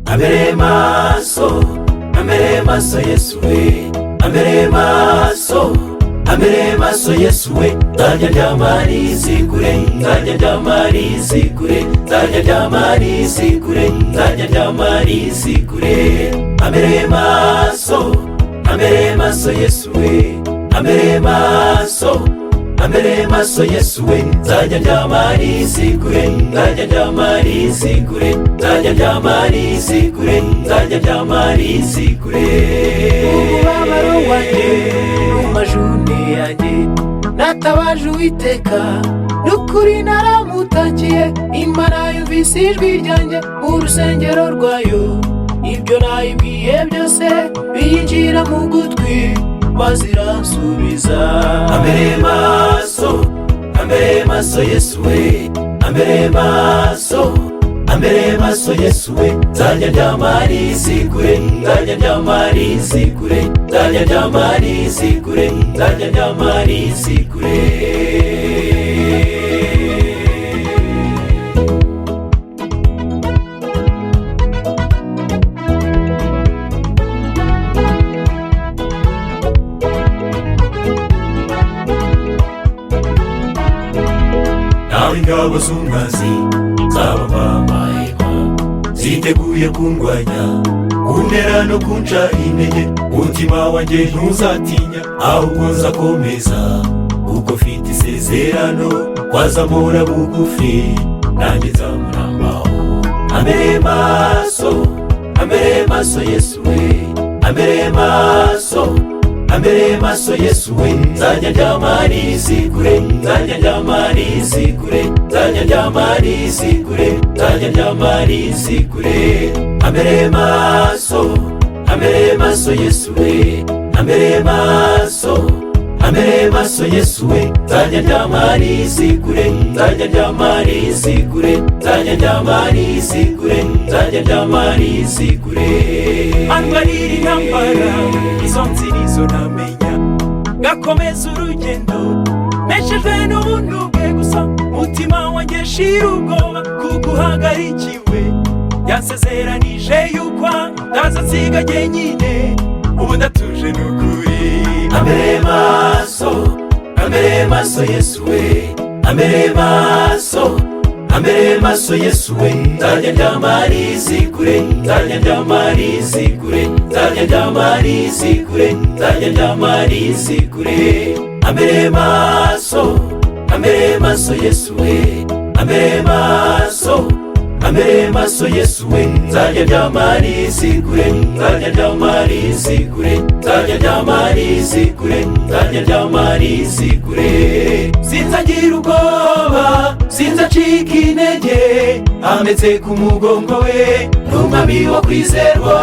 Ambere maso Yesu we, ambere maso Yesu we, nzajya ndyamarizi kure, nzajya ndyamarizi kure, nzajya ndyamarizi kure, nzajya ndyamarizi kure. Ambere maso Yesu we, ambere maso Yesu we, nzajya ndyamarizi kure, nzajya ndyamarizi kure, nzajya ndyamarizi kure, nzajya ndyamarizi kure. Umubabaro wanjye n'amajune yanjye natabaje Uwiteka, n'ukuri naramutakiye, Imana yumvise ijwi ryanjye mu rusengero rwayo, ibyo nayibwiye byose biyinjira mu gutwi baziransubiza. Ambere maso Yesu we, ambere maso Yesu we, nzajya ndyamarizi kure, nzajya ndyamarizi kure, nzajya ndyamarizi kure, nzajya ndyamarizi kure. Ingabo z'umwanzi z'abamahema ziteguye kundwanya, kuntera no kunca intege, umutima wanjye ntuzatinya, ahubwo nzakomeza kuko mfite isezerano, wazamura bugufi nanjye nzamurambaho. Ambere maso Yesu we, ambere maso Yesu we, nzajya ndyamarizi kure, nzajya ndyamarizi kure, nzajya ndyamarizi kure, nzajya ndyamarizi kure. Ambere maso Yesu we, ambere maso Yesu we, nzajya ndyamarizi kure, nzajya ndyamarizi kure, nzajya ndyamarizi kure, nzajya ndyamarizi kure. Andwanira intambara izo nzira izo ntamenya, gakomeza urugendo meshejwe n'ubuntu bwe gusa, mutima wanjye shira ubwoba kuko uhagarikiwe, yansezeranije yuko ntazansiga jyenyine, ubu ndatuje n'ukuri. Ambere maso Yesu we, ambere maso Yesu we, nzajya ndyamarizi kure, nzajya ndyamarizi kure, nzajya ndyamarizi kure, nzajya ndyamarizi kure. Ambere maso Yesu we, ambere maso Yesu we, nzajya ndyamarizi kure, nzajya ndyamarizi kure, nzajya ndyamarizi kure, nzajya ndyamarizi kure. Sinzagira ubwoba, sinzacika intege, ametse ku mugongo we, n'umwami wo kwizerwa.